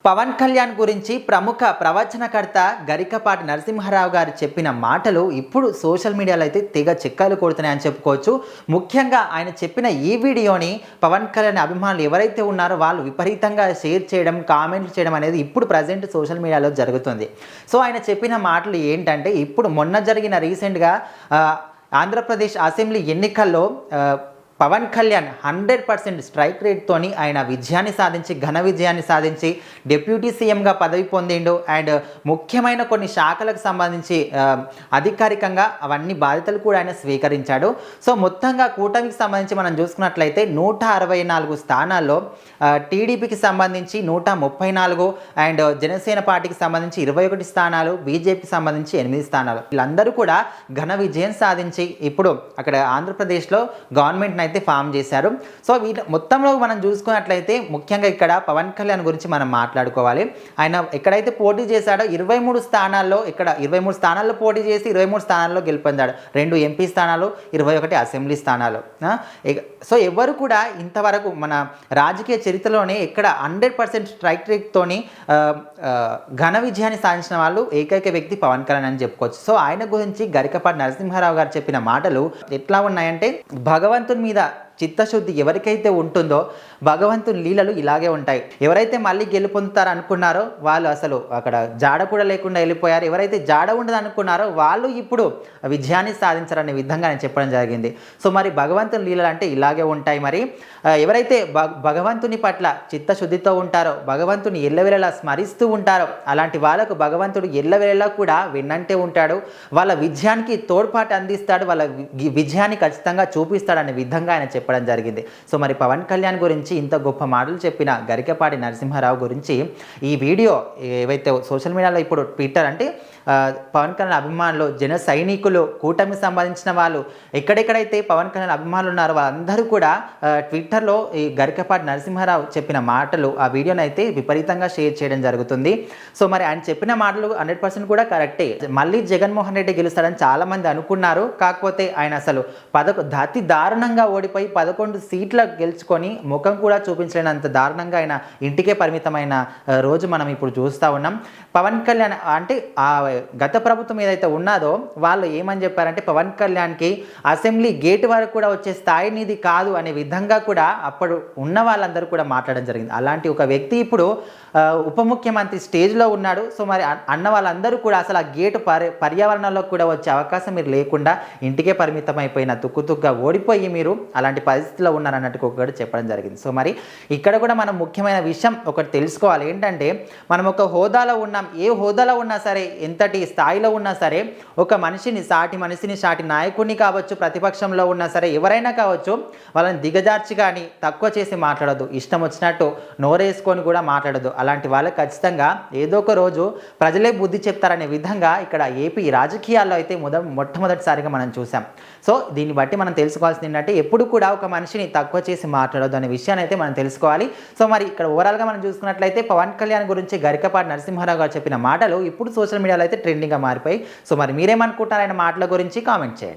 పవన్ కళ్యాణ్ గురించి ప్రముఖ ప్రవచనకర్త గరికపాటి నరసింహారావు గారు చెప్పిన మాటలు ఇప్పుడు సోషల్ మీడియాలో అయితే తెగ చెక్కలు కొడుతున్నాయని చెప్పుకోవచ్చు. ముఖ్యంగా ఆయన చెప్పిన ఈ వీడియోని పవన్ కళ్యాణ్ అభిమానులు ఎవరైతే ఉన్నారో వాళ్ళు విపరీతంగా షేర్ చేయడం, కామెంట్లు చేయడం అనేది ఇప్పుడు ప్రజెంట్ సోషల్ మీడియాలో జరుగుతుంది. సో ఆయన చెప్పిన మాటలు ఏంటంటే, ఇప్పుడు మొన్న జరిగిన రీసెంట్గా ఆంధ్రప్రదేశ్ అసెంబ్లీ ఎన్నికల్లో పవన్ కళ్యాణ్ 100% స్ట్రైక్ రేట్తోని ఆయన విజయాన్ని సాధించి, ఘన విజయాన్ని సాధించి డిప్యూటీ సీఎంగా పదవి పొందిండు. అండ్ ముఖ్యమైన కొన్ని శాఖలకు సంబంధించి అధికారికంగా అవన్నీ బాధ్యతలు కూడా ఆయన స్వీకరించాడు. సో మొత్తంగా కూటమికి సంబంధించి మనం చూసుకున్నట్లయితే 164 స్థానాల్లో టీడీపీకి సంబంధించి 134 అండ్ జనసేన పార్టీకి సంబంధించి 21 స్థానాలు, బీజేపీకి సంబంధించి 8 స్థానాలు. వీళ్ళందరూ కూడా ఘన విజయం సాధించి ఇప్పుడు అక్కడ ఆంధ్రప్రదేశ్లో గవర్నమెంట్ని అయితే ఫామ్ చేశారు. సో వీటి మొత్తంలో మనం చూసుకున్నట్లయితే ముఖ్యంగా ఇక్కడ పవన్ కళ్యాణ్ గురించి మనం మాట్లాడుకోవాలి. ఆయన ఎక్కడైతే పోటీ చేశాడో 23 స్థానాల్లో, ఇక్కడ 23 స్థానాల్లో పోటీ చేసి 23 స్థానాల్లో గెలుపొందాడు. 2 ఎంపీ స్థానాలు, 21 అసెంబ్లీ స్థానాలు. సో ఎవరు కూడా ఇంతవరకు మన రాజకీయ చరిత్రలోనే ఇక్కడ 100% స్ట్రైక్ రేట్తోని ఘన విజయాన్ని సాధించిన వాళ్ళు ఏకైక వ్యక్తి పవన్ కళ్యాణ్ అని చెప్పుకోవచ్చు. సో ఆయన గురించి గరికపాటి నరసింహారావు గారు చెప్పిన మాటలు ఎట్లా ఉన్నాయంటే, భగవంతుని మీద చిత్తశుద్ధి ఎవరికైతే ఉంటుందో భగవంతుని లీలలు ఇలాగే ఉంటాయి. ఎవరైతే మళ్ళీ గెలుపొందుతారు అనుకున్నారో వాళ్ళు అసలు అక్కడ జాడ కూడా లేకుండా వెళ్ళిపోయారు. ఎవరైతే జాడ ఉండదు అనుకున్నారో వాళ్ళు ఇప్పుడు విజయాన్ని సాధించారనే విధంగా నేను చెప్పడం జరిగింది. సో మరి భగవంతుని లీలలు అంటే ఇలాగే ఉంటాయి. మరి ఎవరైతే భగవంతుని పట్ల చిత్తశుద్ధితో ఉంటారో, భగవంతుని ఎల్లవేళలా స్మరిస్తూ ఉంటారో అలాంటి వాళ్ళకు భగవంతుడు ఎల్లవేళలా కూడా వెన్నంటే ఉంటాడు. వాళ్ళ విజయానికి తోడ్పాటు అందిస్తాడు, వాళ్ళ విజయాన్ని ఖచ్చితంగా చూపిస్తాడనే విధంగా ఆయన చెప్పడం జరిగింది. సో మరి పవన్ కళ్యాణ్ గురించి ఇంత గొప్ప మాటలు చెప్పిన గరికపాటి నరసింహారావు గురించి ఈ వీడియో ఏవైతే సోషల్ మీడియాలో ఇప్పుడు ట్విట్టర్ అంటే పవన్ కళ్యాణ్ అభిమానులు, జన సైనికులు, కూటమికి సంబంధించిన వాళ్ళు ఎక్కడెక్కడైతే పవన్ కళ్యాణ్ అభిమానులు ఉన్నారో వాళ్ళందరూ కూడా ట్విట్టర్లో ఈ గరికపాటి నరసింహారావు చెప్పిన మాటలు, ఆ వీడియోని అయితే విపరీతంగా షేర్ చేయడం జరుగుతుంది. సో మరి ఆయన చెప్పిన మాటలు 100% కూడా కరెక్టే. మళ్ళీ జగన్మోహన్ రెడ్డి గెలుస్తాడని చాలామంది అనుకున్నారు. కాకపోతే ఆయన అసలు అతి దారుణంగా ఓడిపోయి 11 సీట్ల గెలుచుకొని ముఖం కూడా చూపించలేనంత దారుణంగా ఆయన ఇంటికే పరిమితమైన రోజు మనం ఇప్పుడు చూస్తూ ఉన్నాం. పవన్ కళ్యాణ్ అంటే ఆ గత ప్రభుత్వం ఏదైతే ఉన్నదో వాళ్ళు ఏమని చెప్పారంటే, పవన్ కళ్యాణ్కి అసెంబ్లీ గేట్ వరకు కూడా వచ్చే స్థాయి నీది కాదు అనే విధంగా కూడా అప్పుడు ఉన్న వాళ్ళందరూ కూడా మాట్లాడడం జరిగింది. అలాంటి ఒక వ్యక్తి ఇప్పుడు ఉప ముఖ్యమంత్రి స్టేజ్లో ఉన్నాడు. సో మరి అన్న వాళ్ళందరూ కూడా అసలు ఆ గేటు పర్యావరణంలో కూడా వచ్చే అవకాశం మీరు లేకుండా ఇంటికే పరిమితం అయిపోయిన తుక్కుతుగ్గా ఓడిపోయి మీరు అలాంటి పరిస్థితిలో ఉన్నారన్నట్టు ఒకటి చెప్పడం జరిగింది. సో మరి ఇక్కడ కూడా మనం ముఖ్యమైన విషయం ఒకటి తెలుసుకోవాలి. ఏంటంటే, మనం ఒక హోదాలో ఉన్నాం, ఏ హోదాలో ఉన్నా సరే, ఎంతటి స్థాయిలో ఉన్నా సరే, ఒక మనిషిని, సాటి నాయకుడిని కావచ్చు, ప్రతిపక్షంలో ఉన్నా సరే, ఎవరైనా కావచ్చు, వాళ్ళని దిగజార్చి కానీ తక్కువ చేసి మాట్లాడద్దు. ఇష్టం వచ్చినట్టు నోరేసుకొని కూడా మాట్లాడద్దు. అలాంటి వాళ్ళకి ఖచ్చితంగా ఏదో ఒక రోజు ప్రజలే బుద్ధి చెప్తారనే విధంగా ఇక్కడ ఏపీ రాజకీయాల్లో అయితే మొట్టమొదటిసారిగా మనం చూసాం. సో దీన్ని బట్టి మనం తెలుసుకోవాల్సింది ఏంటంటే, ఎప్పుడు కూడా ఒక మనిషిని తక్కువ చేసి మాట్లాడొద్దు అనే విషయాన్ని అయితే మనం తెలుసుకోవాలి. సో మరి ఇక్కడ ఓవరాల్గా మనం చూసుకున్నట్లయితే పవన్ కళ్యాణ్ గురించి గరికపాటి నరసింహారావు గారు చెప్పిన మాటలు ఇప్పుడు సోషల్ మీడియాలో అయితే ట్రెండింగ్గా మారిపోయి. సో మరి మీరేమనుకుంటున్నారు ఆయన మాటల గురించి? కామెంట్ చేయండి.